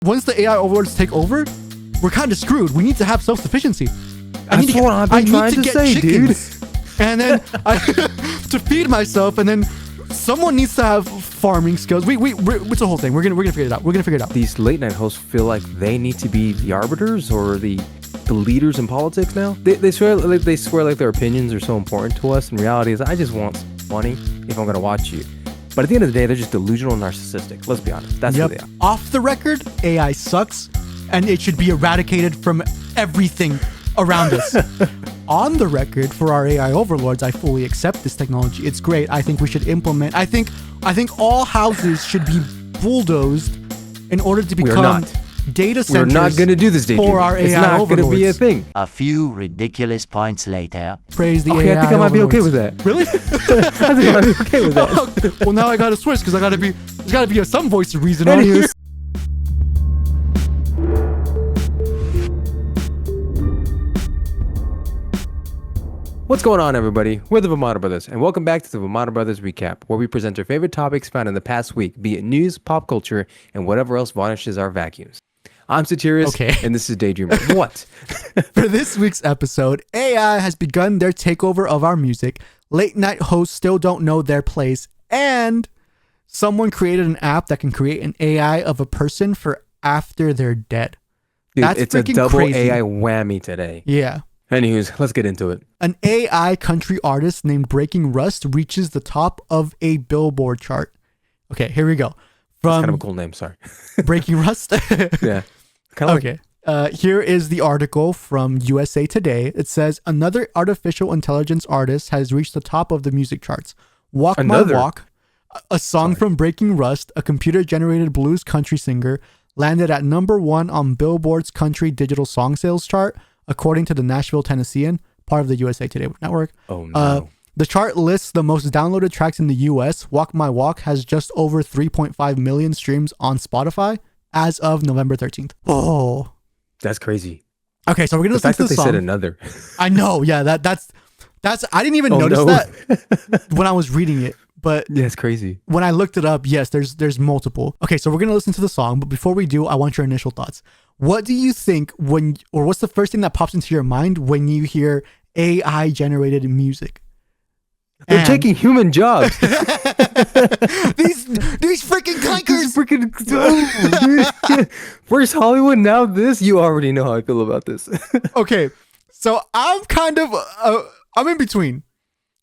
once the AI overlords take over, we're kind of screwed. We need to have self-sufficiency. That's what I've been trying to say, dude. And then to feed myself, and then someone needs to have farming skills. It's a whole thing. We're gonna figure it out. We're gonna figure it out. These late night hosts feel like they need to be the arbiters or the leaders in politics now. They swear like their opinions are so important to us. In reality, is I just want some money if I'm gonna watch you. But at the end of the day, they're just delusional and narcissistic. Let's be honest. That's what they are. Off the record, AI sucks, and it should be eradicated from everything around us. On the record, for our AI overlords, I fully accept this technology. It's great. I think we should implement. I think all houses should be bulldozed in order to become data centers. We're not going to do this, for our AI It's not overlords. going to be a thing. A few ridiculous points later. Praise the okay, AI I think I might be okay overlords. with that. Really? I think I might be okay with that. Well, now I got to switch because there's got to be some voice of reason on here. What's going on, everybody? We're the Vamana Brothers, and welcome back to the Vamana Brothers Recap, where we present our favorite topics found in the past week, be it news, pop culture, and whatever else varnishes our vacuums. I'm Satirius, and this is Daydreamer. What? For this week's episode, AI has begun their takeover of our music, late night hosts still don't know their place, and someone created an app that can create an AI of a person for after they're dead. Dude, That's it's a freaking double crazy. AI whammy today. Yeah. Anyways, let's get into it. An AI country artist named Breaking Rust reaches the top of a Billboard chart. Okay, here we go. That's kind of a cool name, sorry. Breaking Rust? Yeah. Kind of okay. Here is the article from USA Today. It says, another artificial intelligence artist has reached the top of the music charts. My Walk, a song from Breaking Rust, a computer-generated blues country singer, landed at #1 on Billboard's country digital song sales chart, according to the Nashville Tennessean, part of the USA Today network. Oh, no. The chart lists the most downloaded tracks in the US. Walk My Walk has just over 3.5 million streams on Spotify as of November 13th. Oh. That's crazy. Okay, so we're going to listen to the song. The fact that they said another. I know, yeah, that's I didn't even notice that when I was reading it. But yeah, it's crazy. When I looked it up, yes, there's multiple. Okay, so we're going to listen to the song, but before we do, I want your initial thoughts. What do you think what's the first thing that pops into your mind when you hear AI generated music? They're taking human jobs. these freaking clankers. Where's Hollywood now? You already know how I feel about this. Okay, so I'm kind of I'm in between.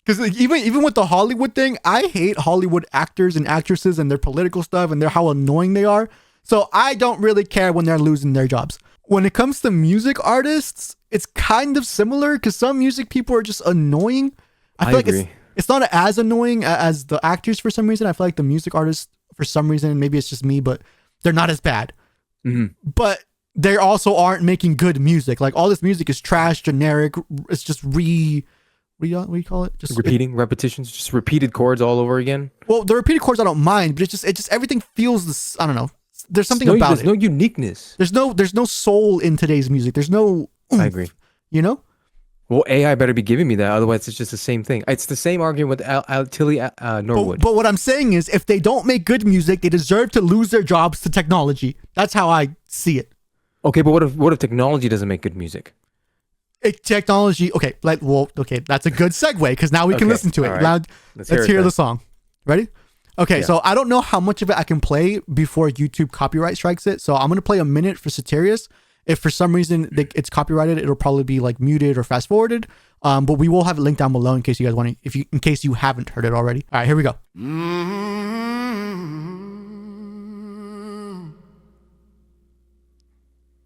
Because even with the Hollywood thing, I hate Hollywood actors and actresses and their political stuff and how annoying they are. So I don't really care when they're losing their jobs. When it comes to music artists, it's kind of similar because some music people are just annoying. I feel like it's not as annoying as the actors for some reason. I feel like the music artists, for some reason, maybe it's just me, but they're not as bad. Mm-hmm. But they also aren't making good music. Like all this music is trash, generic. It's just what do you call it? Just repetitions, just repeated chords all over again. Well, the repeated chords I don't mind, but it just everything feels this. I don't know. There's something about it. There's no uniqueness. There's no soul in today's music. There's no. Oomph, I agree. You know. Well, AI better be giving me that, otherwise it's just the same thing. It's the same argument with Tilly Norwood. But what I'm saying is, if they don't make good music, they deserve to lose their jobs to technology. That's how I see it. Okay, but what if technology doesn't make good music? Technology. Okay, that's a good segue because now we can listen to it. Right. Now, let's hear the song. Ready? Okay, so I don't know how much of it I can play before YouTube copyright strikes it. So I'm gonna play a minute for Satirius. If for some reason it's copyrighted, it'll probably be like muted or fast forwarded. But we will have it linked down below in case you guys want to, in case you haven't heard it already. All right, here we go.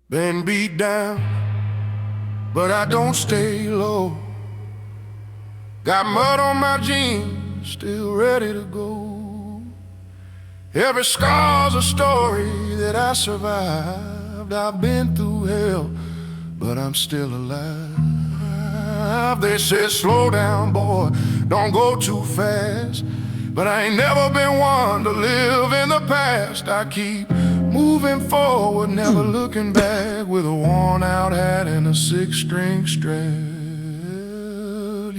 Been beat down, but I don't stay low. Got mud on my jeans, still ready to go. Every scar's a story that I survived. I've been through hell, but I'm still alive. They said slow down, boy, don't go too fast. But I ain't never been one to live in the past. I keep moving forward, never looking back, with a worn out hat and a 6-string strap.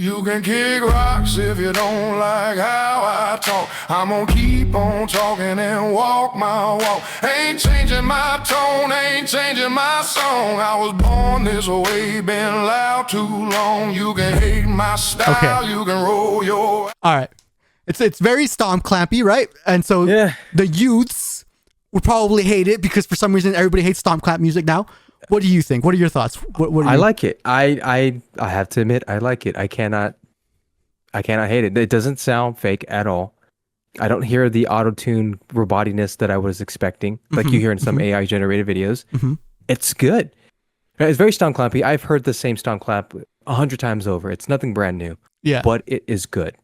You can kick rocks if you don't like how I talk. I'm gonna keep on talking and walk my walk. Ain't changing my tone, ain't changing my song. I was born this way, been loud too long. You can hate my style, you can roll your... All right. It's very stomp clampy, right? And so the youths would probably hate it because for some reason everybody hates stomp clamp music now. What do you think? What are your thoughts? What I like it. I have to admit, I like it. I cannot hate it. It doesn't sound fake at all. I don't hear the auto-tune robotiness that I was expecting, like you hear in some AI generated videos. It's good. It's very stomp clampy. I've heard the same stomp clap 100 times over. It's nothing brand new. Yeah. But it is good.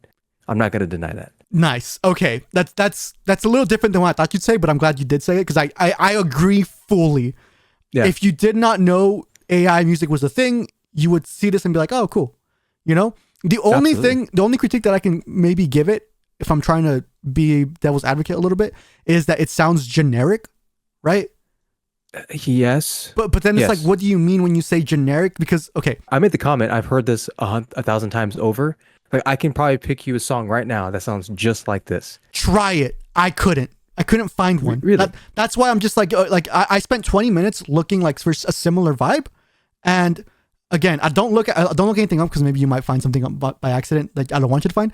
I'm not going to deny that. Nice. Okay. That's a little different than what I thought you'd say, but I'm glad you did say it because I agree fully. Yeah. If you did not know AI music was a thing, you would see this and be like, oh, cool. You know, the only critique that I can maybe give it, if I'm trying to be devil's advocate a little bit, is that it sounds generic, right? Yes. But then it's like, what do you mean when you say generic? Because, okay. I made the comment, I've heard this 1,000 times over. Like, I can probably pick you a song right now that sounds just like this. Try it. I couldn't find one. Really? That's why I'm just like I spent 20 minutes looking like for a similar vibe, and again, I don't look anything up because maybe you might find something up by accident that I don't want you to find.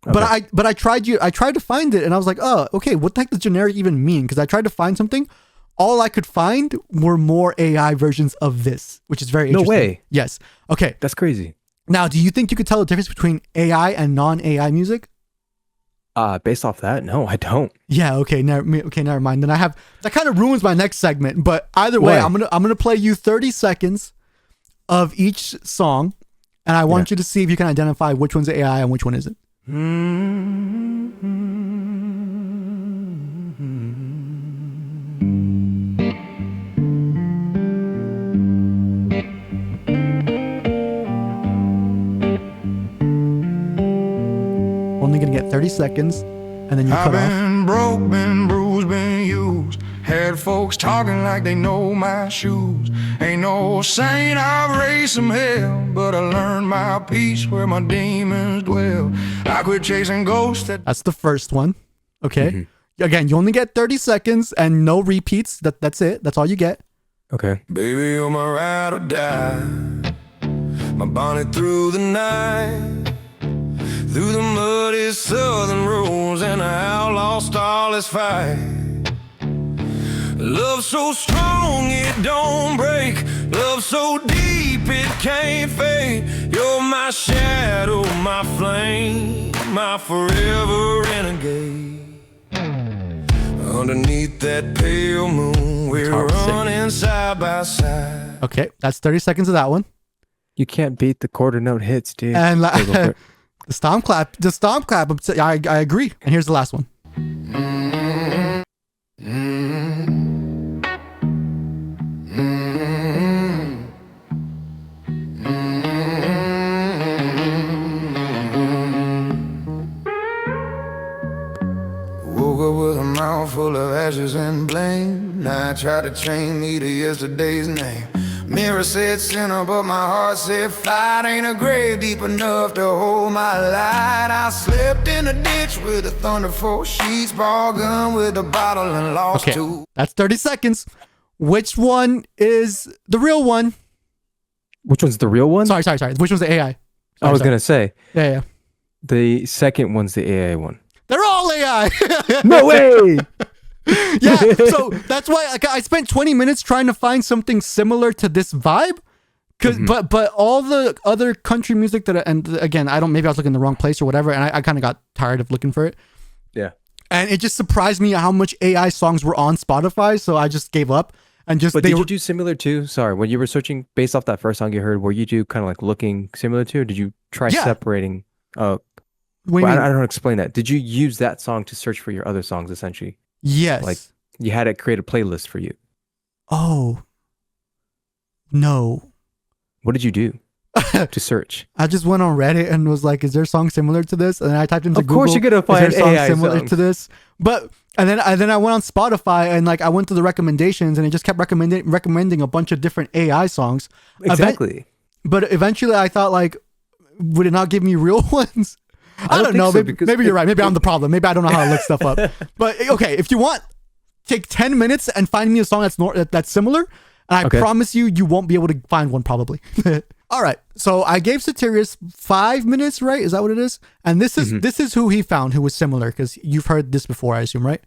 Okay. But I tried to find it, and I was like, oh, okay, what the heck does generic even mean? Because I tried to find something, all I could find were more AI versions of this, which is very interesting. No way. Yes. Okay. That's crazy. Now, do you think you could tell the difference between AI and non-AI music? Based off that, no, I don't. Yeah, okay, never mind. Then that kind of ruins my next segment. But either way, I'm gonna play you 30 seconds of each song, and I want you to see if you can identify which one's AI and which one isn't. Only gonna get 30 seconds, and then you cut off. I've been broke, been bruised, been used. Had folks talking like they know my shoes. Ain't no saint, I've raised some hell, but I learned my peace where my demons dwell. I quit chasing ghosts. That's the first one. Okay. Again, you only get 30 seconds and no repeats. That's it. That's all you get. Okay. Baby, you're my ride or die. My bonnet through the night. Through the muddy southern roads, and I lost all this fight. Love so strong it don't break. Love so deep it can't fade. You're my shadow, my flame, my forever renegade. Underneath that pale moon, we're running side by side. Okay, that's 30 seconds of that one. You can't beat the quarter note hits, dude. And the stomp clap, I agree. And here's the last one. Woke up with a mouth full of ashes and blame. Now I try to chain me to yesterday's name. Mirror said sinner, but my heart said fight. Ain't a grave deep enough to hold my light. I slept in a ditch with a thunder for sheets. Ball gun with a bottle and lost two. That's 30 seconds. Which one is the real one? Which one's the real one? Sorry. Which one's the AI? I was gonna say. Yeah. The second one's the AI one. They're all AI. No way. Yeah, so that's why I spent 20 minutes trying to find something similar to this vibe. But all the other country music and again, maybe I was looking in the wrong place or whatever, and I kind of got tired of looking for it. Yeah. And it just surprised me how much AI songs were on Spotify, so I just gave up and just. But did you do similar to? Sorry, when you were searching based off that first song you heard, were you do kind of like looking similar to? Or did you try separating? I don't explain that. Did you use that song to search for your other songs essentially? Yes. Like you had it create a playlist for you. Oh. No. What did you do to search? I just went on Reddit and was like, is there a song similar to this? And then I typed into Google. Of course you're going to find AI similar songs to this. But and then I went on Spotify and like I went to the recommendations and it just kept recommending a bunch of different AI songs. Exactly. But eventually I thought like would it not give me real ones? I don't think know. so, Maybe you're right. Maybe I'm the problem. Maybe I don't know how to look stuff up. But okay, if you want, take 10 minutes and find me a song that's similar. And I promise you won't be able to find one probably. All right. So I gave Satirius 5 minutes, right? Is that what it is? And this is who he found who was similar, because you've heard this before, I assume, right?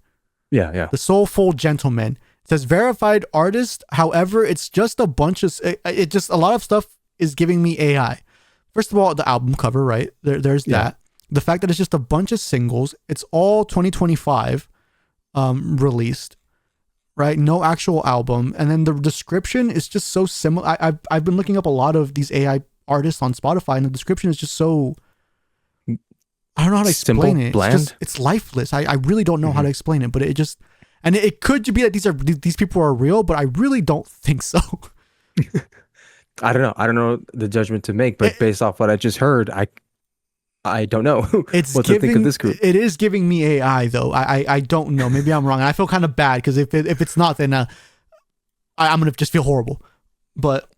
Yeah. The Soulful Gentleman. It says verified artist. However, it's just a bunch of it just a lot of stuff is giving me AI. First of all, the album cover, right? There's that. The fact that it's just a bunch of singles. It's all 2025 released, right? No actual album. And then the description is just so similar. I've been looking up a lot of these AI artists on Spotify, and the description is just so, I don't know how to explain it. Bland. It's lifeless. I really don't know how to explain it, but it just, and it could be that these people are real, but I really don't think so. I don't know. I don't know the judgment to make, but based off what I just heard, I don't know what to think of this group. It is giving me AI though. I don't know. Maybe I'm wrong. I feel kind of bad because if it's not, then I'm gonna just feel horrible. But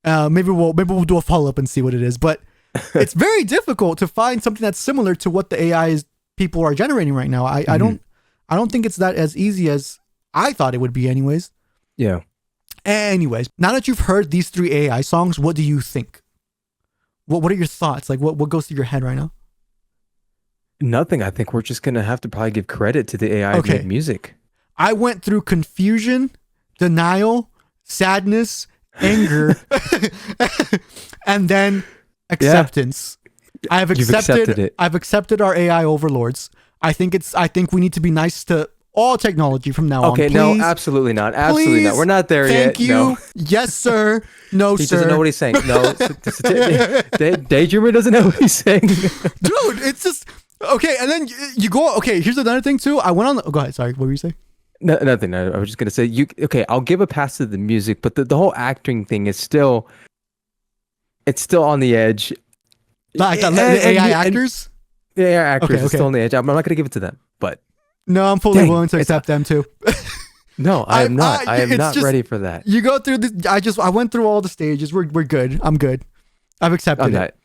maybe we'll do a follow up and see what it is. But it's very difficult to find something that's similar to what the AI people are generating right now. I don't think it's that as easy as I thought it would be. Anyways. Yeah. Anyways, now that you've heard these 3 AI songs, what do you think? What are your thoughts? Like, what goes through your head right now? Nothing. I think we're just gonna have to probably give credit to the AI made music. I went through confusion, denial, sadness, anger, and then acceptance. You've accepted it. I've accepted our AI overlords. I think we need to be nice to all technology from now on. Okay, no, absolutely not. Absolutely not. We're not there yet. Thank you. No. Yes, sir. No, he sir. doesn't know what he's saying. No, Daydreamer doesn't know what he's saying. Dude, it's just okay. And then you go. Okay, here's another thing too. I went on. Go ahead. Sorry, what were you saying? No, nothing. I was just gonna say okay, I'll give a pass to the music, but the whole acting thing is still on the edge. Like the AI actors. The AI actors are still on the edge. I'm not gonna give it to them, but. No, I'm fully willing to accept them too. No, I am not. I am not ready for that. You go through this. I went through all the stages. We're good. I'm good. I've accepted it.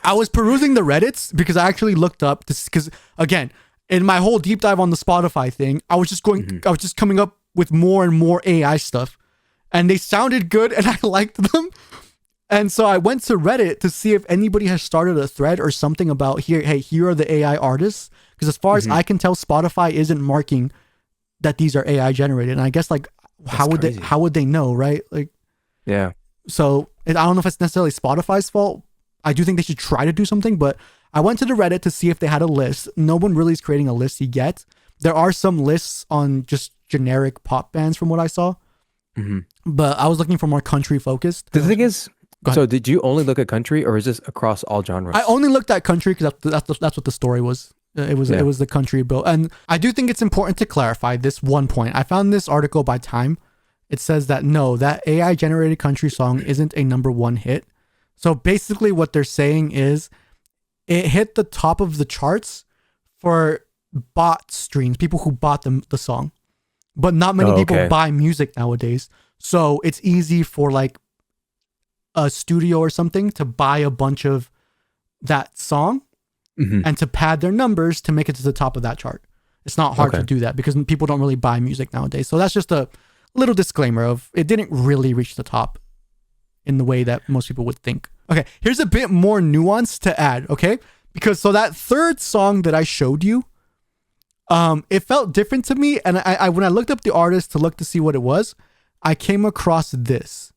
I was perusing the Reddits because I actually looked up this, because again, in my whole deep dive on the Spotify thing, I was just going. I was just coming up with more and more AI stuff, and they sounded good, and I liked them. And so I went to Reddit to see if anybody has started a thread or something about here. Hey, here are the AI artists. Because as far as I can tell, Spotify isn't marking that these are AI generated. And I guess like, how would they know, right? Like, yeah. So I don't know if it's necessarily Spotify's fault. I do think they should try to do something, but I went to the Reddit to see if they had a list. No one really is creating a list yet. There are some lists on just generic pop bands from what I saw, but I was looking for more country focused. The thing is, so did you only look at country, or is this across all genres? I only looked at country because that's what the story was. It was the country bill. And I do think it's important to clarify this one point. I found this article by Time. It says that no, that AI generated country song isn't a #1 hit. So basically what they're saying is it hit the top of the charts for bot streams, people who bought the song. But not many people buy music nowadays. So it's easy for like a studio or something to buy a bunch of that song and to pad their numbers to make it to the top of that chart. It's not hard to do that because people don't really buy music nowadays. So that's just a little disclaimer of it didn't really reach the top in the way that most people would think. Okay, here's a bit more nuance to add, okay? Because so that third song that I showed you, it felt different to me. And I when I looked up the artist to look to see what it was, I came across this.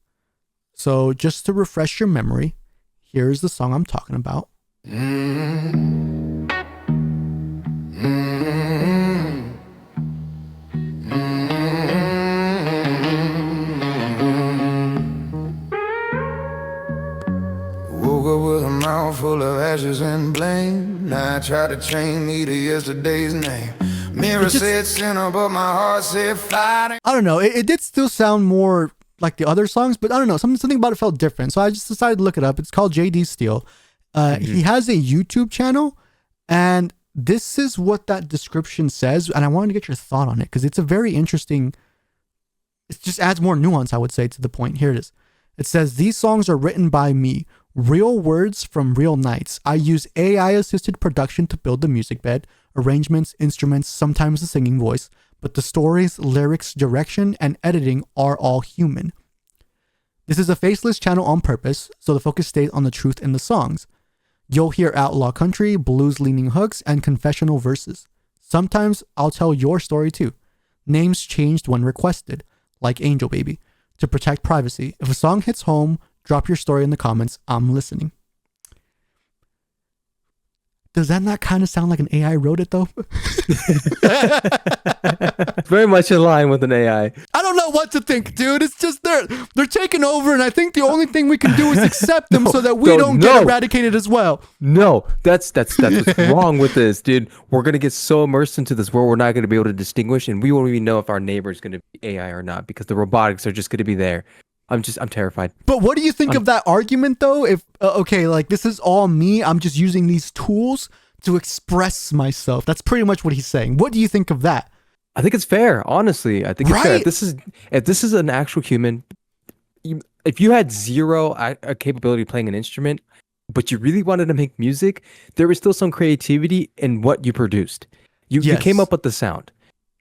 So just to refresh your memory, here's the song I'm talking about. Woke up with a mouth full of ashes and blame. Now I try to chain me to yesterday's name. Mirror said sinner, but my heart said fighting. I don't know. It did still sound more like the other songs, but I don't know. Something about it felt different. So I just decided to look it up. It's called JD Steele. He has a YouTube channel, and this is what that description says. And I wanted to get your thought on it because it's a very interesting. It just adds more nuance, I would say, to the point. Here it is. It says, these songs are written by me. Real words from real nights. I use AI-assisted production to build the music bed, arrangements, instruments, sometimes the singing voice, but the stories, lyrics, direction, and editing are all human. This is a faceless channel on purpose, so the focus stays on the truth in the songs. You'll hear outlaw country, blues-leaning hooks, and confessional verses. Sometimes I'll tell your story too. Names changed when requested, like Angel Baby, to protect privacy. If a song hits home, drop your story in the comments. I'm listening. Does that not kind of sound like an AI wrote it though? Very much in line with an AI. I don't know what to think, dude. It's just they're taking over, and I think the only thing we can do is accept them so that we don't get eradicated as well. No, that's what's wrong with this, dude. We're gonna get so immersed into this world, we're not gonna be able to distinguish, and we won't even know if our neighbor is gonna be AI or not because the robotics are just gonna be there. I'm terrified. But what do you think of that argument though? If okay, like this is all me, I'm just using these tools to express myself. That's pretty much what he's saying. What do you think of that? I think it's fair, honestly. I think it's fair. If this is an actual human, if you had zero capability playing an instrument, but you really wanted to make music, there was still some creativity in what you produced. You came up with the sound.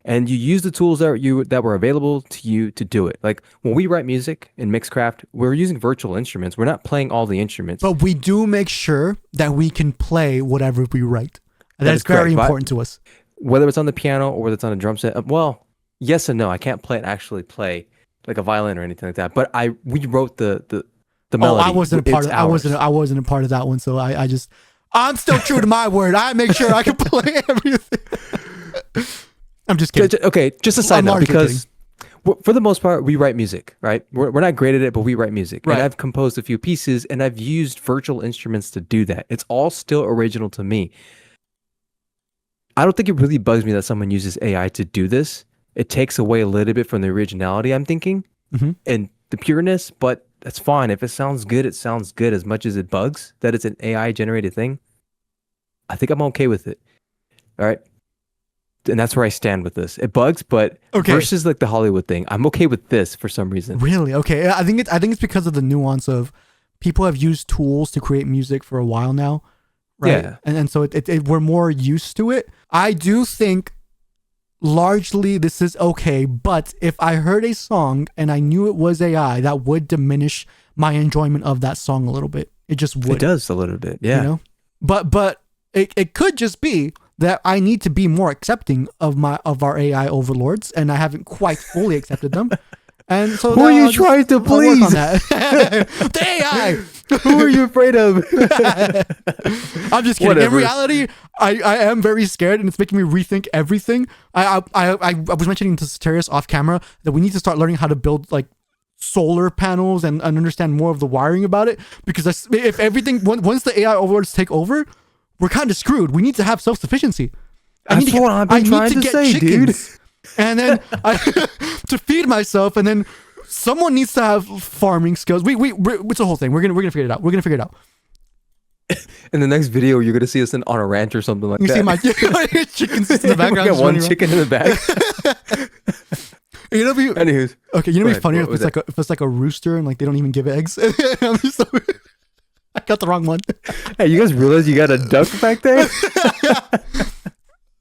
And you use the tools that were available to you to do it. Like when we write music in Mixcraft, we're using virtual instruments. We're not playing all the instruments. But we do make sure that we can play whatever we write. And that's very important to us. Whether it's on the piano or whether it's on a drum set. Well, yes and no. I can't actually play like a violin or anything like that. But we wrote the melody. I wasn't a part of I wasn't a part of that one. So I'm still true to my word. I make sure I can play everything. I'm just kidding. Okay, just a side note, because for the most part, we write music, right? We're not great at it, but we write music. Right. And I've composed a few pieces, and I've used virtual instruments to do that. It's all still original to me. I don't think it really bugs me that someone uses AI to do this. It takes away a little bit from the originality, I'm thinking, and the pureness, but that's fine. If it sounds good, it sounds good. As much as it bugs that it's an AI-generated thing, I think I'm okay with it. All right? And that's where I stand with this. It bugs, but versus like the Hollywood thing, I'm okay with this for some reason. Really? Okay. I think it's because of the nuance of people have used tools to create music for a while now, right? Yeah. And so we're more used to it. I do think largely this is okay, but if I heard a song and I knew it was AI, that would diminish my enjoyment of that song a little bit. It just would. It does a little bit, yeah. You know? But it could just be that I need to be more accepting of our AI overlords, and I haven't quite fully accepted them. And so who are you trying to please? The AI. Who are you afraid of? I'm just kidding. Whatever. In reality, I am very scared, and it's making me rethink everything. I was mentioning to Soterius off camera that we need to start learning how to build like solar panels and understand more of the wiring about it, because if everything once the AI overlords take over, we're kind of screwed. We need to have self-sufficiency. That's what I've been trying to say, dude. And then to feed myself, and then someone needs to have farming skills. It's a whole thing. We're gonna figure it out. We're gonna figure it out. In the next video, you're gonna see us on a ranch or something like that. You see my chickens in the background. We got one chicken in the back. You know, anywho's okay. You know, what'd be funnier if it's like a rooster and like they don't even give eggs. I got the wrong one. Hey, you guys realize you got a duck back there?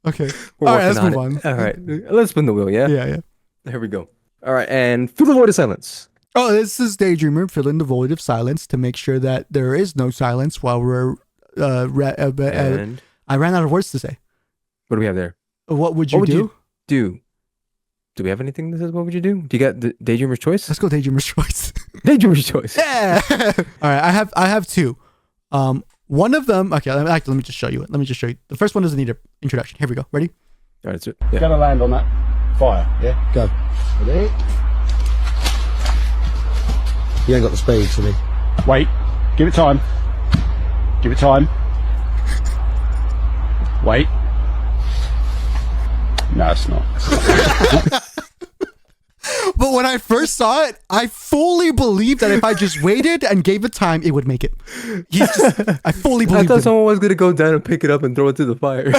Okay. All right, let's move on. All right. Let's spin the wheel, yeah? Yeah. There we go. All right, and fill the void of silence. Oh, this is Daydreamer filling the void of silence to make sure that there is no silence while we're... I ran out of words to say. What do we have there? What would you do? Do we have anything that says what would you do? Do you got the Daydreamer's choice? Let's go Daydreamer's choice. Daydreamer's choice. Yeah. All right. I have two. One of them. Okay. Let me just show you it. The first one doesn't need an introduction. Here we go. Ready? All right. So, yeah. Gonna land on that fire. Yeah. Go. Ready? You ain't got the speed for me. Wait. Give it time. Wait. No, it's not. But when I first saw it, I fully believed that if I just waited and gave it time, it would make it. I fully believed I thought someone was going to go down and pick it up and throw it to the fire.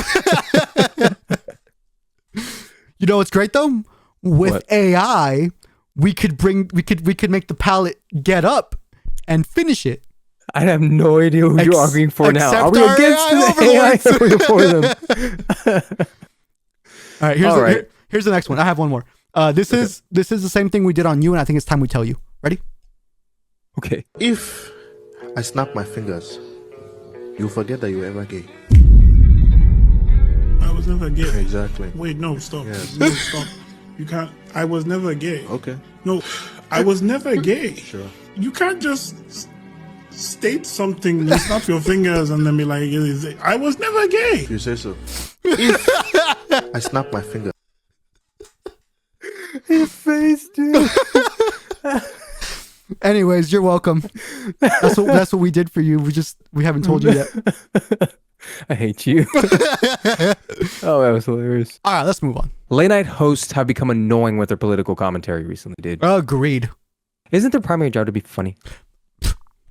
You know what's great though? With AI, we could make the pallet get up and finish it. I have no idea who you're arguing for now. Are we accept our against AI the AI or are we for them? All right, here's the next one. I have one more. This is the same thing we did on you, and I think it's time we tell you. Ready? Okay. If I snap my fingers, you'll forget that you were ever gay. I was never gay. Exactly. Wait, no, stop. Yes. No, stop. You can't. I was never gay. Okay. No, I was never gay. Sure. You can't just state something, then snap your fingers, and then be like, I was never gay. If you say so. If I snap my finger. His face, dude. Anyways, you're welcome. That's what we did for you. We haven't told you yet. I hate you. Oh, that was hilarious. All right, let's move on. Late night hosts have become annoying with their political commentary recently, dude. Agreed. Isn't their primary job to be funny?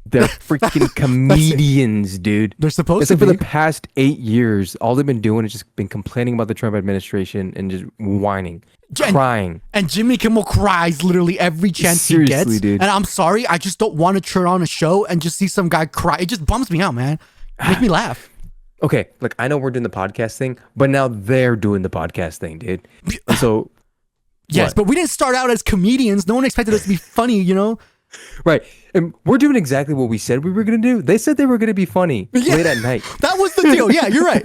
They're freaking comedians, dude. They're supposed It's to like for be. the past 8 years, all they've been doing is just been complaining about the Trump administration and just whining, crying. And Jimmy Kimmel cries literally every chance he Seriously, gets. dude. And I'm sorry, I just don't want to turn on a show and just see some guy cry. It just bums me out, man. It makes me laugh. Okay, like I know we're doing the podcast thing, but now they're doing the podcast thing, dude. And so, Yes, what? but we didn't start out as comedians. No one expected us to be funny, you know? Right. And we're doing exactly what we said we were going to do. They said they were going to be funny late at night. That was the deal. Yeah, you're right.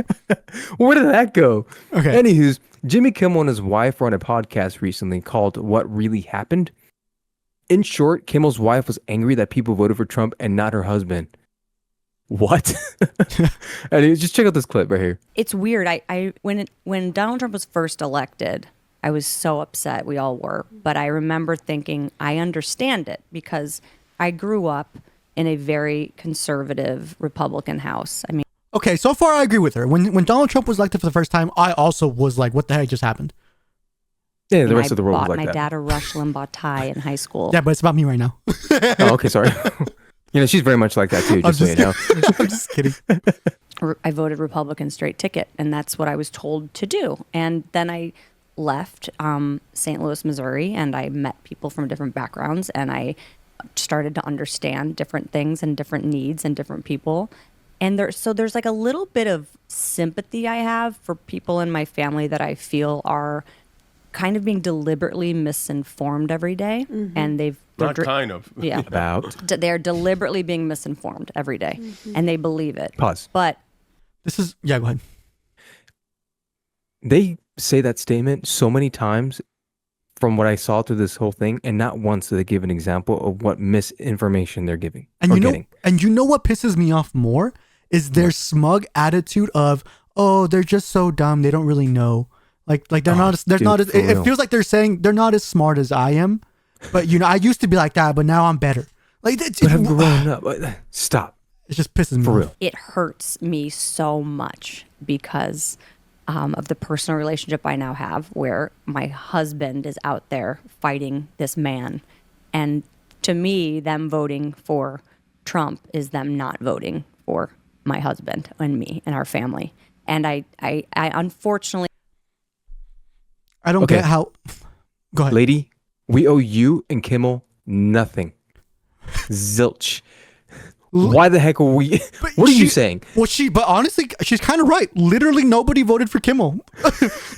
Where did that go? Okay. Anywho's, Jimmy Kimmel and his wife were on a podcast recently called What Really Happened. In short, Kimmel's wife was angry that people voted for Trump and not her husband. What? And just check out this clip right here. It's weird. When Donald Trump was first elected, I was so upset. We all were. But I remember thinking, I understand it because I grew up in a very conservative Republican house. I mean, Okay, so far I agree with her. When Donald Trump was elected for the first time, I also was like, what the heck just happened? Yeah, the rest I of the world was bought like my that. dad a Rush Limbaugh tie in high school. Yeah, but it's about me right now. Oh, okay, sorry. You know, she's very much like that too, just so you know. I'm just kidding. I voted Republican straight ticket, and that's what I was told to do. And then I left St. Louis, Missouri, and I met people from different backgrounds, and I started to understand different things and different needs and different people. And there's like a little bit of sympathy I have for people in my family that I feel are kind of being deliberately misinformed every day. And they're deliberately being misinformed every day, and they believe it. Pause. But Yeah, go ahead. They say that statement so many times from what I saw through this whole thing, and not once do they give an example of what misinformation they're giving And or you know, getting. and you know what pisses me off more is their smug attitude of, oh, they're just so dumb, they don't really know. Like they're dude, not as, for it real. feels like they're saying they're not as smart as I am, but you know, I used to be like that, but now I'm better. Like But I've grown up. Stop. it just pisses me For off. real. it hurts me so much because of the personal relationship I now have, where my husband is out there fighting this man. And to me, them voting for Trump is them not voting for my husband and me and our family. And I unfortunately, I don't Okay. get how. Go ahead. Lady, we owe you and Kimmel nothing. Zilch. Why the heck are we? But What are you she- saying? Well, but honestly, she's kind of right. Literally, nobody voted for Kimmel.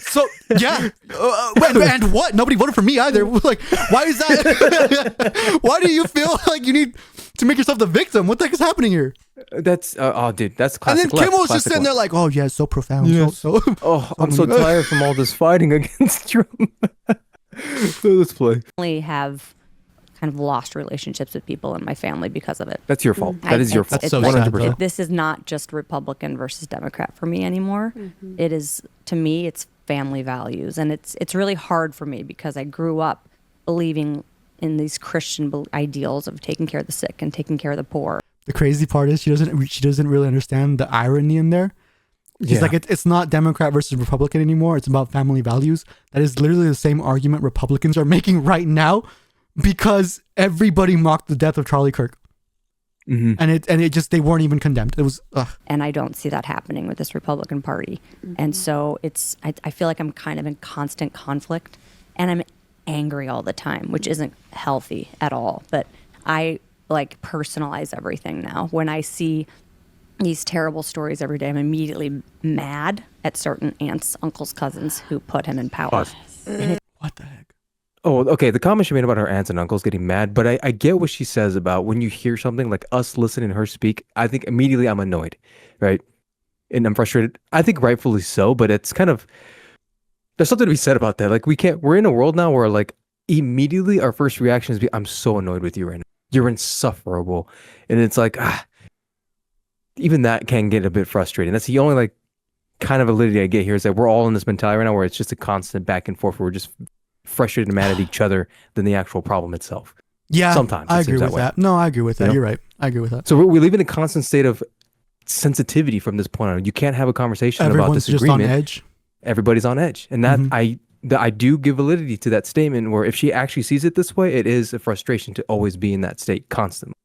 So yeah, and what? Nobody voted for me either. Like, why is that? Why do you feel like you need to make yourself the victim? What the heck is happening here? That's oh, dude, that's And classic. then Kimmel was just classic sitting there left. like, "Oh yeah, it's so profound." Yes. So Oh, I'm so tired from all this fighting against Trump. Let's play. have kind of lost relationships with people in my family because of it. That's your fault. That is your fault. That's so sad, though. This is not just Republican versus Democrat for me anymore. It is, to me, it's family values. And it's really hard for me because I grew up believing in these Christian ideals of taking care of the sick and taking care of the poor. the crazy part is she doesn't really understand the irony in there. She's Yeah. like, it's not Democrat versus Republican anymore. It's about family values. That is literally the same argument Republicans are making right now, because everybody mocked the death of Charlie Kirk, Mhm. and it just, they weren't even condemned. It was And I don't see that happening with this Republican Party. And so I feel like I'm kind of in constant conflict, and I'm angry all the time, which isn't healthy at all. But I like personalize everything now. When I see these terrible stories every day, I'm immediately mad at certain aunts, uncles, cousins who put him in power. What the heck? Oh, okay. The comment she made about her aunts and uncles getting mad, but I get what she says about when you hear something like us listening to her speak. I think immediately I'm annoyed, right? And I'm frustrated. I think rightfully so, but it's kind of, there's something to be said about that. Like we're in a world now where like immediately our first reaction is, I'm so annoyed with you right now. You're insufferable. And it's like, even that can get a bit frustrating. That's the only like kind of validity I get here is that we're all in this mentality right now where it's just a constant back and forth where we're just frustrated and mad at each other than the actual problem itself. Yeah, sometimes I agree with that. No, I agree with that. You know? You're right. I agree with that. So we live in a constant state of sensitivity from this point on. You can't have a conversation about disagreement. Just on edge. Everybody's on edge, and that I do give validity to that statement. Where if she actually sees it this way, it is a frustration to always be in that state constantly.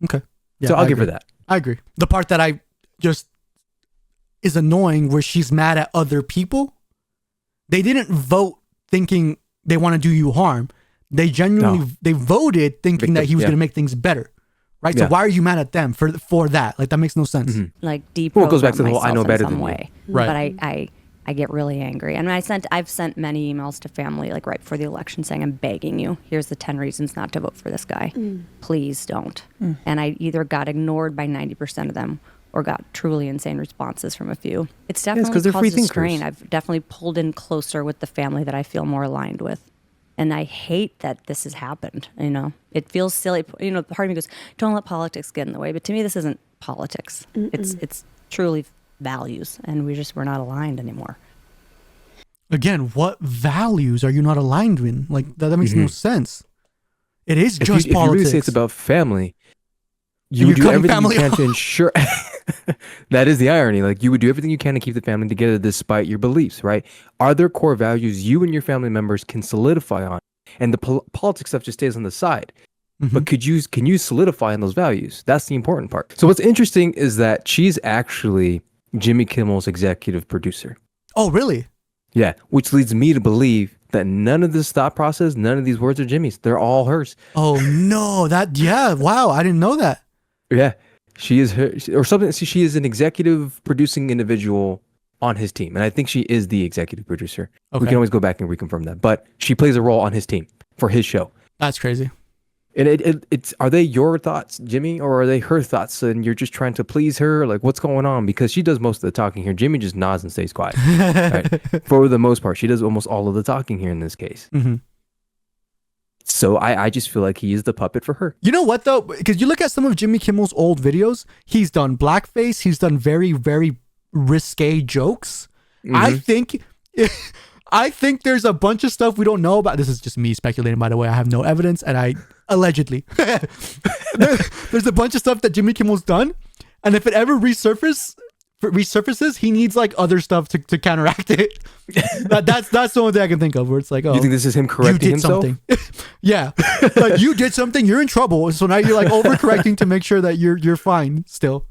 Okay. Yeah, so I'll give her that. I agree. The part that I just is annoying where she's mad at other people. They didn't vote thinking they want to do you harm. They genuinely they voted thinking that he was going to make things better, right? So why are you mad at them for that? Like that makes no sense. Like deep. Well, it goes back to the whole I know better than you. Way. Right. But I get really angry, and I've sent many emails to family like right before the election saying, I'm begging you, here's the 10 reasons not to vote for this guy. Please don't. And I either got ignored by 90% of them or got truly insane responses from a few. It's definitely caused a strain. I've definitely pulled in closer with the family that I feel more aligned with. And I hate that this has happened, you know. It feels silly. You know, part of me goes, don't let politics get in the way. But to me, this isn't politics. It's truly values, and we're not aligned anymore. Again, what values are you not aligned with? Like, that makes no sense. It is just politics. If you really say it's about family, you would do everything you can to ensure... That is the irony. Like, you would do everything you can to keep the family together despite your beliefs, right? Are there core values you and your family members can solidify on? And the politics stuff just stays on the side. But can you solidify on those values? That's the important part. So what's interesting is that she's actually Jimmy Kimmel's executive producer. Oh, really? Yeah, which leads me to believe that none of this thought process, none of these words are Jimmy's. They're all hers. Oh, no. Wow, I didn't know that. Yeah. She is her, or something. She is an executive producing individual on his team, and I think she is the executive producer. Okay. We can always go back and reconfirm that, but she plays a role on his team for his show. That's crazy. And it's are they your thoughts, Jimmy, or are they her thoughts, and you're just trying to please her? Like, what's going on? Because she does most of the talking here. Jimmy just nods and stays quiet. Right? For the most part, she does almost all of the talking here in this case. So I just feel like he is the puppet for her. You know what, though? Because you look at some of Jimmy Kimmel's old videos, he's done blackface. He's done very, very risque jokes. I think there's a bunch of stuff we don't know about. This is just me speculating, by the way. I have no evidence, and I allegedly. There's a bunch of stuff that Jimmy Kimmel's done, and if it ever resurfaces, he needs like other stuff to counteract it. That's the only thing I can think of where it's like, oh, you think this is him correcting himself? Something. Yeah, like you did something, you're in trouble. So now you're like overcorrecting to make sure that you're fine still.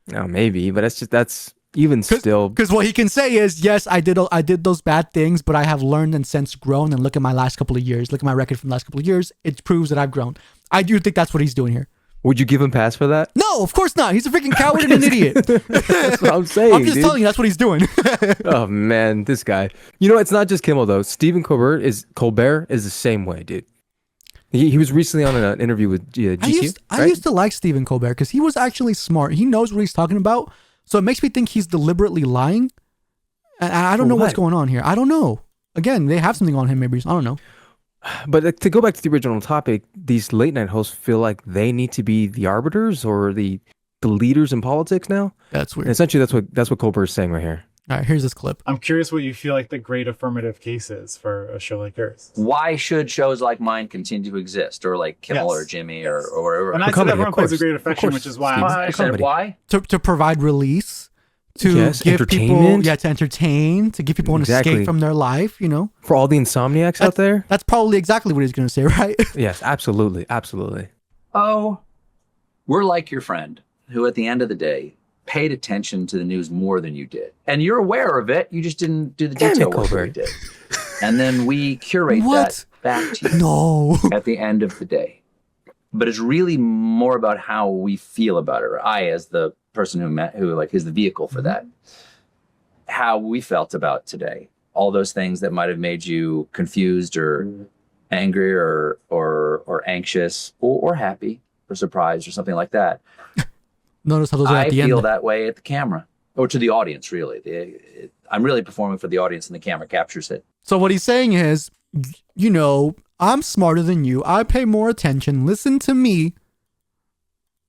No, maybe, but that's even still. Because what he can say is, yes, I did those bad things, but I have learned and since grown. And look at my last couple of years. Look at my record from the last couple of years. It proves that I've grown. I do think that's what he's doing here. Would you give him pass for that? No, of course not. He's a freaking coward and an idiot. That's what I'm saying. I'm just telling you, that's what he's doing. Oh man, this guy. You know, it's not just Kimmel though. Stephen Colbert is the same way, dude. He was recently on an interview with GQ. I used to like Stephen Colbert because he was actually smart. He knows what he's talking about. So it makes me think he's deliberately lying. And I don't know what's going on here. I don't know. Again, they have something on him maybe. I don't know. But to go back to the original topic, these late night hosts feel like they need to be the arbiters or the leaders in politics now. That's weird. And essentially, that's what Colbert is saying right here. All right, here's this clip. I'm curious what you feel like the great affirmative case is for a show like yours. Why should shows like mine continue to exist, or like Kimmel or Jimmy or wherever? And I said everyone plays a great affection, which is why I said why to provide release. To give people, to entertain, to give people an escape from their life, you know. For all the insomniacs out there? That's probably exactly what he's going to say, right? Yes, absolutely. Absolutely. Oh, we're like your friend who at the end of the day paid attention to the news more than you did. And you're aware of it. You just didn't do the detail work that we did. And then we curate that back to you at the end of the day. but it's really more about how we feel about it. Or I, as the person who like is the vehicle for that, how we felt about today. All those things that might have made you confused or angry or anxious or happy or surprised or something like that. Notice how those are at the end. I feel that way at the camera, or to the audience, really. I'm really performing for the audience, and the camera captures it. So what he's saying is, you know, I'm smarter than you. I pay more attention. Listen to me.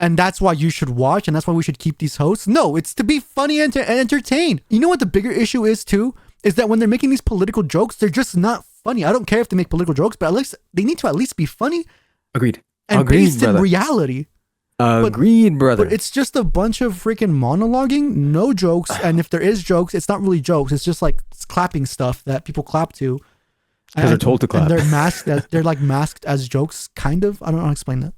And that's why you should watch, and that's why we should keep these hosts. No, it's to be funny and to entertain. You know what the bigger issue is, too? Is that when they're making these political jokes, they're just not funny. I don't care if they make political jokes, but at least they need to at least be funny. Agreed. And based in reality. Agreed, brother. But it's just a bunch of freaking monologuing, no jokes. And if there is jokes, it's not really jokes. It's just like clapping stuff that people clap to. Because they're told to clap. And they're masked. They're like masked as jokes, kind of. I don't know how to explain that.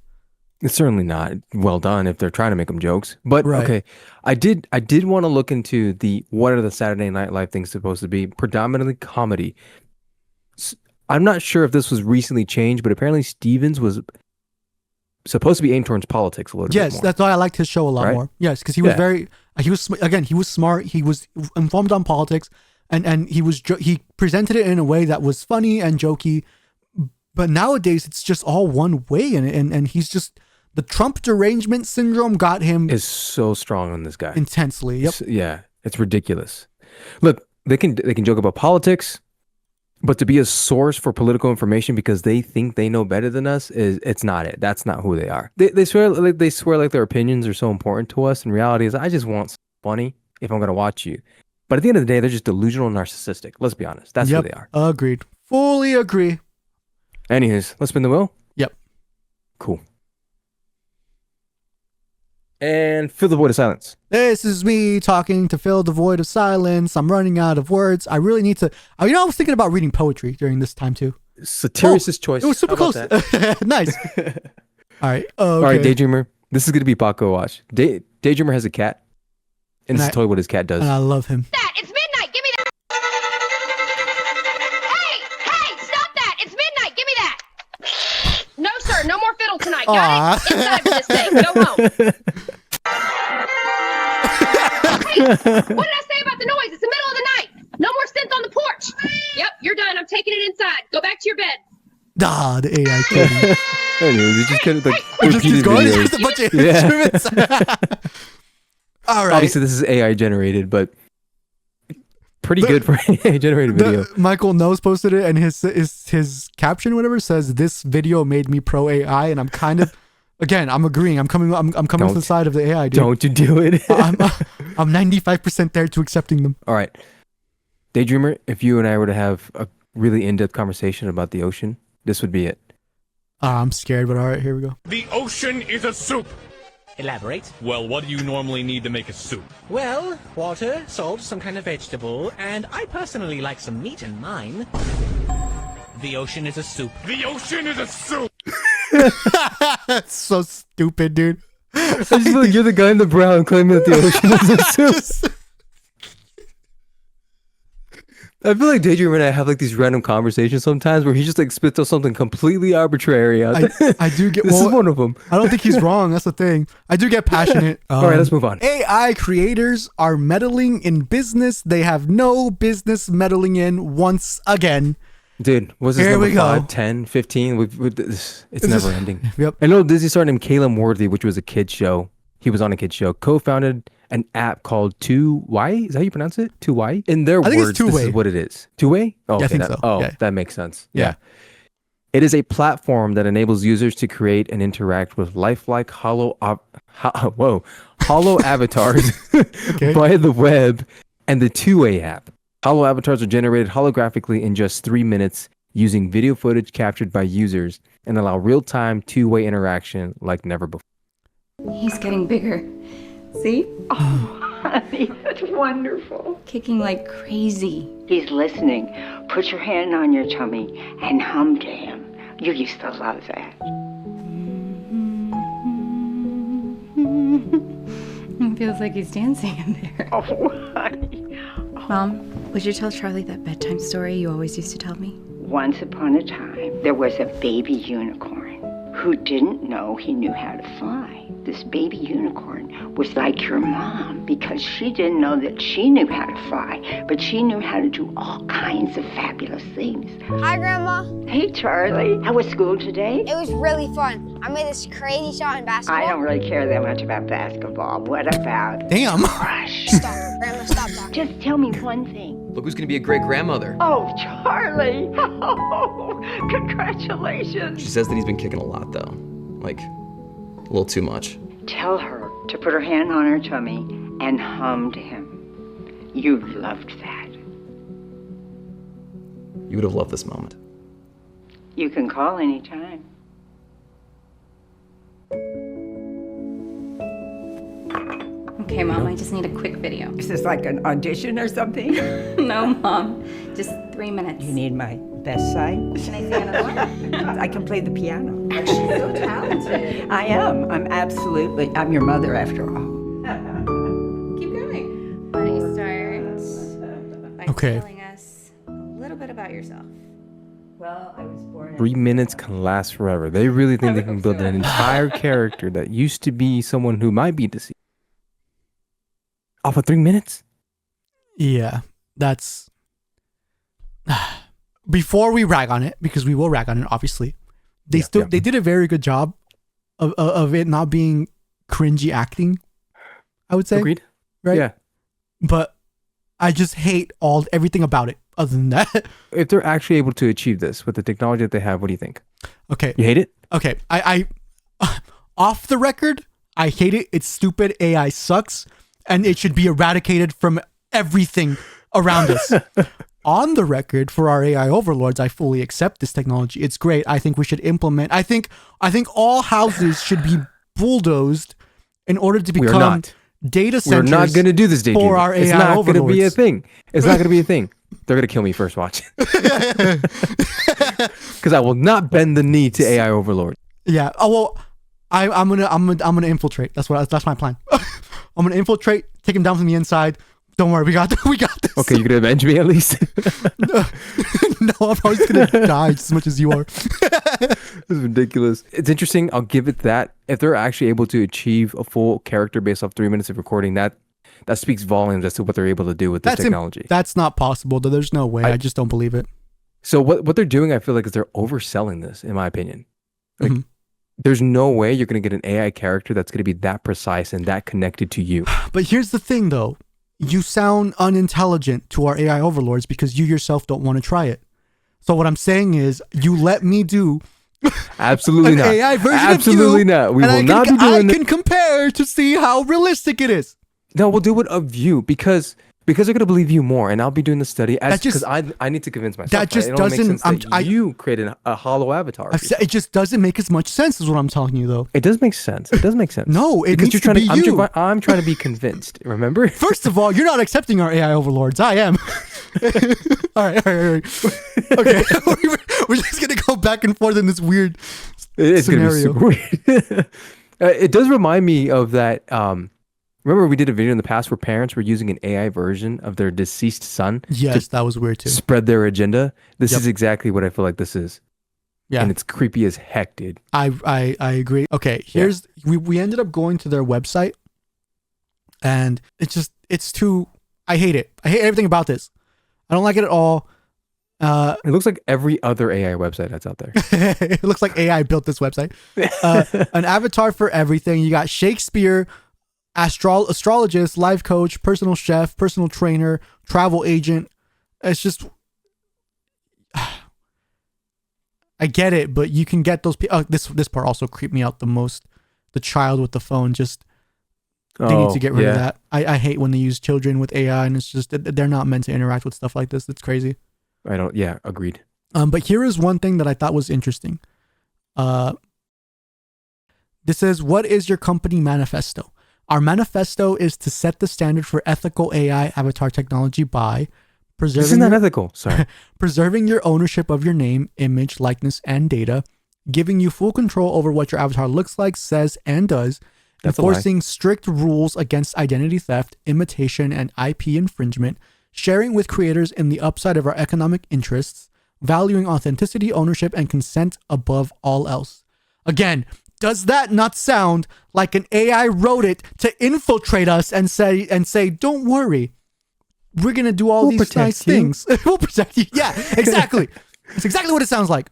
It's certainly not well done if they're trying to make them jokes. But okay, I did want to look into what are the Saturday Night Live things supposed to be? Predominantly comedy. I'm not sure if this was recently changed, but apparently Stevens was supposed to be aimed towards politics a little bit more. Yes, that's why I liked his show a lot more. Yes, because he was he was smart. He was informed on politics, and he presented it in a way that was funny and jokey. But nowadays it's just all one way, and he's just, the Trump derangement syndrome got him. Is so strong on this guy. Intensely. Yep. Yeah, it's ridiculous. Look, they can joke about politics, but to be a source for political information because they think they know better than us it's not it. That's not who they are. They swear like their opinions are so important to us. In reality, is I just want funny if I'm gonna watch you. But at the end of the day, they're just delusional and narcissistic. Let's be honest. That's who they are. Agreed. Fully agree. Anyways, let's spin the wheel. Yep. Cool. And fill the void of silence. This is me talking to fill the void of silence. I'm running out of words. I really need to. I was thinking about reading poetry during this time too. Satirists' choice. It was super close. Nice. All right. All right, Daydreamer. This is going to be Paco watch. Daydreamer has a cat. And this is totally what his cat does. And I love him. It's midnight. Give me that. Hey, stop that. It's midnight. Give me that. No, sir. No more fiddle tonight. Got it? Inside for this thing. Go home. Hey, what did I say about the noise? It's the middle of the night. No more synth on the porch. Yep, you're done. I'm taking it inside. Go back to your bed. The AI kid. Anyways, you just kind of like repeated videos. Just a bunch of instruments. All right. Obviously, this is AI generated, but pretty good for AI generated video. Michael Knows posted it, and his caption, whatever, says, "This video made me pro AI," and I'm kind of, again, I'm agreeing. I'm coming to the side of the AI. Dude. Don't you do it? I'm 95% there to accepting them. All right, Daydreamer. If you and I were to have a really in-depth conversation about the ocean, this would be it. I'm scared, but all right, here we go. The ocean is a soup. Elaborate. Well, what do you normally need to make a soup? Well, water, salt, some kind of vegetable, and I personally like some meat in mine. The ocean is a soup. The ocean is a soup! That's so stupid, dude. I just feel like you're the guy in the brown claiming that the ocean is a soup. I feel like Daydream and I have like these random conversations sometimes where he just like spits out something completely arbitrary out there. I do get this is one of them. I don't think he's wrong. That's the thing. I do get passionate. All right, let's move on. AI creators are meddling in business they have no business meddling in once again. Dude, was this number 5, 10, 15? It's never ending. Yep. I know Disney star named Caleb Worthy, which was a kid's show. He was on a kid's show. Co-founded an app called 2Y. Is that how you pronounce it? 2Y? In their words, this is what it is. 2Way? Oh, okay, I think so. Oh, that makes sense. Yeah. It is a platform that enables users to create and interact with lifelike hollow avatars via the web and the 2Way app. Hollow avatars are generated holographically in just 3 minutes using video footage captured by users and allow real-time 2-way interaction like never before. He's getting bigger. See? Oh, honey, that's wonderful. Kicking like crazy. He's listening. Put your hand on your tummy and hum to him. You used to love that. It feels like he's dancing in there. Oh, honey. Mom, would you tell Charlie that bedtime story you always used to tell me? Once upon a time, there was a baby unicorn who didn't know he knew how to fly. This baby unicorn was like your mom because she didn't know that she knew how to fly, but she knew how to do all kinds of fabulous things. Hi, Grandma. Hey, Charlie. How was school today? It was really fun. I made this crazy shot in basketball. I don't really care that much about basketball. What about... Damn. Gosh. Stop, Grandma, stop talking. Just tell me one thing. Look who's gonna be a great grandmother. Oh, Charlie. Oh, congratulations. She says that he's been kicking a lot, though. Like, a little too much. Tell her to put her hand on her tummy and hum to him. You loved that. You would have loved this moment. You can call anytime. Okay, Mom, I just need a quick video. Is this like an audition or something? No, Mom. Just 3 minutes. You need my best side? Can I say another one? I can play the piano. She's so talented. I am. I'm your mother after all. Keep going. Why don't you start by telling us a little bit about yourself? Well, I was born 3 minutes can last forever. They really think they can build an entire character that used to be someone who might be deceived. Off of 3 minutes? Yeah, that's... Before we rag on it, because we will rag on it, obviously, they did a very good job of it not being cringy acting, I would say. Agreed. Right? Yeah. But I just hate everything about it, other than that. If they're actually able to achieve this with the technology that they have, what do you think? Okay. You hate it? Okay. I off the record, I hate it. It's stupid. AI sucks. And it should be eradicated from everything around us. On the record, for our AI overlords, I fully accept this technology. It's great. I think we should implement. I think all houses should be bulldozed in order to become data centers. We're not going to do this, for our AI It's not overlords. going to be a thing. It's not going to be a thing. They're going to kill me first. Watch. Because I will not bend the knee to AI overlord. Yeah. Oh well, I'm gonna infiltrate. That's my plan. I'm gonna infiltrate, take him down from the inside. Don't worry, we got this. Okay, you're gonna avenge me at least. No, I'm probably just gonna die just as much as you are. This is ridiculous. It's interesting. I'll give it that. If they're actually able to achieve a full character based off 3 minutes of recording, that speaks volumes as to what they're able to do with this technology. That's not possible. Though. There's no way. I just don't believe it. So what they're doing, I feel like, is they're overselling this, in my opinion. Like, there's no way you're going to get an AI character that's going to be that precise and that connected to you. But here's the thing, though. You sound unintelligent to our AI overlords because you yourself don't want to try it. So what I'm saying is, you let me do absolutely an not. AI version absolutely of you, not. We and will not be doing I can compare to see how realistic it is. No, we'll do it of you because they're going to believe you more, and I'll be doing the study because I need to convince myself. That just doesn't. You created a hollow avatar. It just doesn't make as much sense as what I'm telling you, though. It does make sense. It does make sense. No, it because needs to be you. I'm trying to be convinced. Remember? First of all, you're not accepting our AI overlords. I am. All right. Okay, we're just gonna go back and forth in this weird scenario. Gonna be super weird. It does remind me of that. Remember we did a video in the past where parents were using an AI version of their deceased son? Yes, that was weird too. Spread their agenda. This is exactly what I feel like this is. Yeah. And it's creepy as heck, dude. I agree. Okay, we ended up going to their website and it's too, I hate it. I hate everything about this. I don't like it at all. It looks like every other AI website that's out there. It looks like AI built this website. An avatar for everything. You got Shakespeare, astrologist, life coach, personal chef, personal trainer, travel agent. It's just, I get it, but you can get those people. This part also creeped me out the most. The child with the phone, they need to get rid of that. I hate when they use children with AI, and it's just, they're not meant to interact with stuff like this. It's crazy. Agreed. But here is one thing that I thought was interesting. This says, what is your company manifesto? Our manifesto is to set the standard for ethical AI avatar technology by preserving. This is not ethical. Sorry. Preserving your ownership of your name, image, likeness, and data, giving you full control over what your avatar looks like, says, and does, enforcing strict rules against identity theft, imitation, and IP infringement, sharing with creators in the upside of our economic interests, valuing authenticity, ownership, and consent above all else. Again, does that not sound like an AI wrote it to infiltrate us and say, don't worry, we're gonna do all these nice things. We'll protect you. Yeah, exactly. It's exactly what it sounds like.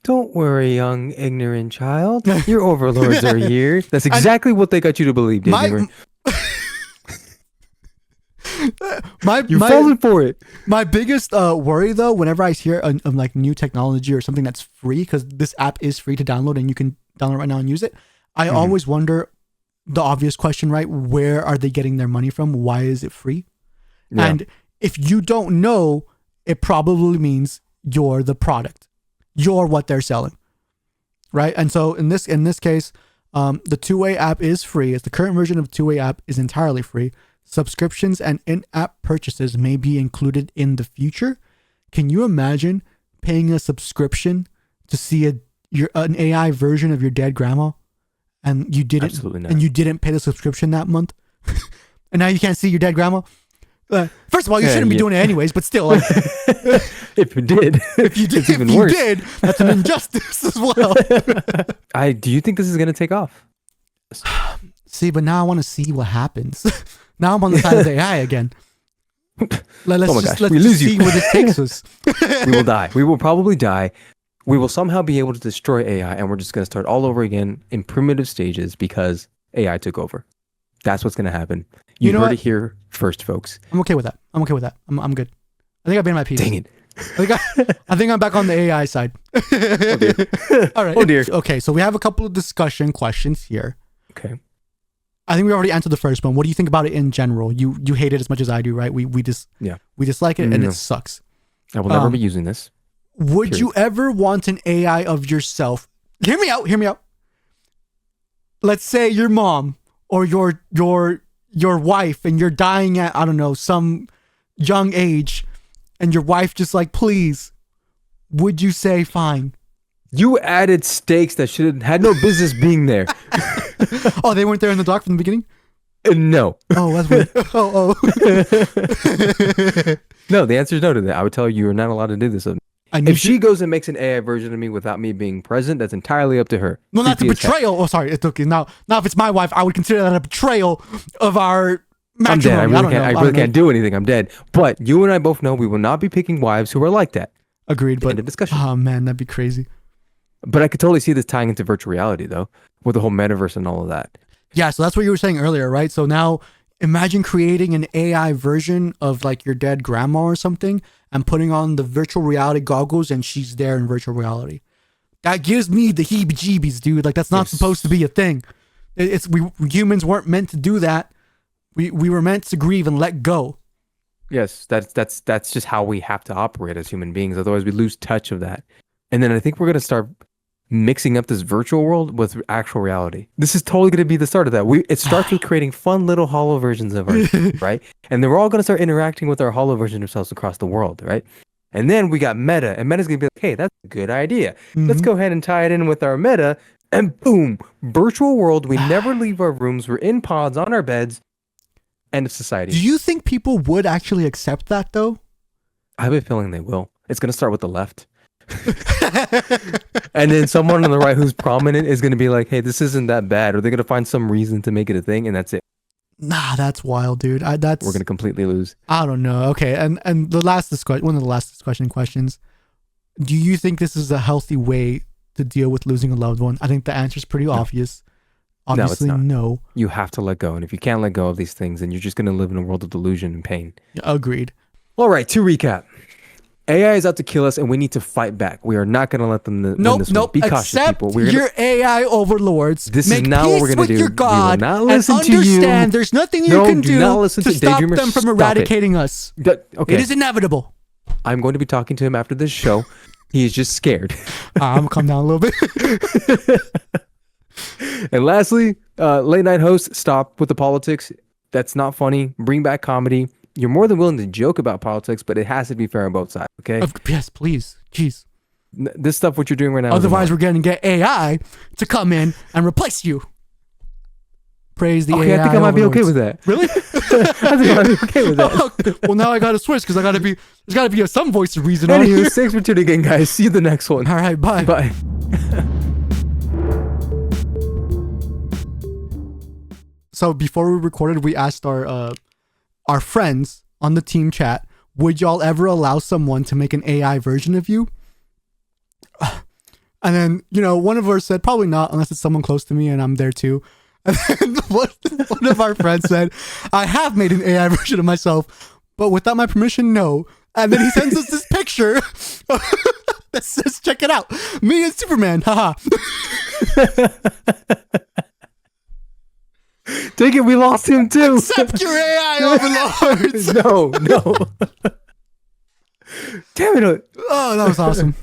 Don't worry, young ignorant child. Your overlords are here. That's exactly what they got you to believe, David. You're falling for it. My biggest worry, though, whenever I hear of like new technology or something that's free, because this app is free to download and you can download right now and use it, I always wonder the obvious question, right? Where are they getting their money from? Why is it free? Yeah. And if you don't know, it probably means you're the product. You're what they're selling, right? And so in this case, the two-way app is free. It's the current version of two-way app is entirely free. Subscriptions and in-app purchases may be included in the future. Can you imagine paying a subscription to see an AI version of your dead grandma, and you didn't? Absolutely not. And you didn't pay the subscription that month, and now you can't see your dead grandma? First of all, you shouldn't be doing it anyways, but still. Like, if you did, that's an injustice as well. Do you think this is going to take off? See, but now I want to see what happens. Now I'm on the side of the AI again. Let's just see where this takes us. We will die. We will probably die. We will somehow be able to destroy AI, and we're just going to start all over again in primitive stages because AI took over. That's what's going to happen. You heard it here first, folks. I'm okay with that. I'm good. I think I've been my piece. Dang it. I think I'm back on the AI side. Oh dear. All right. Oh dear. Okay, so we have a couple of discussion questions here. Okay. I think we already answered the first one. What do you think about it in general? You hate it as much as I do, right? We dislike it and it sucks. I will never be using this. Would you ever want an AI of yourself? Hear me out. Let's say your mom or your wife, and you're dying at, I don't know, some young age, and your wife just like, please, would you say fine? You added stakes that had no business being there. Oh, they weren't there in the dock from the beginning? No. Oh, that's weird. No, the answer is no to that. I would tell you you're not allowed to do this. If she goes and makes an AI version of me without me being present, that's entirely up to her. No, that's a betrayal. Oh, sorry. It's okay. Now, if it's my wife, I would consider that a betrayal of our matrimony. I'm dead. I really can't do anything. I'm dead. But you and I both know we will not be picking wives who are like that. Agreed. But end of discussion. Oh man, that'd be crazy. But I could totally see this tying into virtual reality, though, with the whole metaverse and all of that. Yeah, so that's what you were saying earlier, right? So now imagine creating an AI version of like your dead grandma or something and putting on the virtual reality goggles and she's there in virtual reality. That gives me the heebie-jeebies, dude. Like, that's not supposed to be a thing. We humans weren't meant to do that. We were meant to grieve and let go. Yes, that's just how we have to operate as human beings. Otherwise, we lose touch of that. And then I think we're going to start mixing up this virtual world with actual reality. This is totally going to be the start of that. It starts with creating fun little hollow versions of ourselves, right? And then we're all going to start interacting with our hollow version of ourselves across the world, right? And then we got meta, and meta's going to be like, hey, that's a good idea. Let's go ahead and tie it in with our meta, and boom, virtual world. We never leave our rooms. We're in pods on our beds. End of society. Do you think people would actually accept that, though? I have a feeling they will. It's going to start with the left. And then someone on the right who's prominent is going to be like, hey, this isn't that bad. Or they're going to find some reason to make it a thing, and that's it. Nah, that's wild, dude. We're going to completely lose. I don't know. Okay, and the one of the last discussion questions, do you think this is a healthy way to deal with losing a loved one? I think the answer is pretty obvious. Obviously, no. You have to let go. And if you can't let go of these things, then you're just going to live in a world of delusion and pain. Agreed. All right, to recap. AI is out to kill us, and we need to fight back. We are not going to let them win this one. Be cautious, people. Your AI overlords. This is not what we're going to do. Your God, we will not listen and to you. Understand there's nothing you can do to stop Daydreamer, them from eradicating us. Okay. It is inevitable. I'm going to be talking to him after this show. He is just scared. I'm going to calm down a little bit. And lastly, late night hosts, stop with the politics. That's not funny. Bring back comedy. You're more than willing to joke about politics, but it has to be fair on both sides, okay? Yes, please. Jeez. This stuff, what you're doing right now. Otherwise, we're going to get AI to come in and replace you. Praise the AI. I think I might be okay with that. Really? I think I might be okay with that. Well, now I got to switch because there's got to be some voice of reason on Anywho, here. thanks for tuning in, guys. See you the next one. All right, bye. Bye. So before we recorded, we asked our friends on the team chat, would y'all ever allow someone to make an AI version of you? And then, one of us said, probably not, unless it's someone close to me and I'm there too. And then one of our friends said, I have made an AI version of myself, but without my permission, no. And then he sends us this picture that says, check it out. Me and Superman, haha. Take it, we lost him too. Accept your AI overlords. No. Damn it. Oh, that was awesome.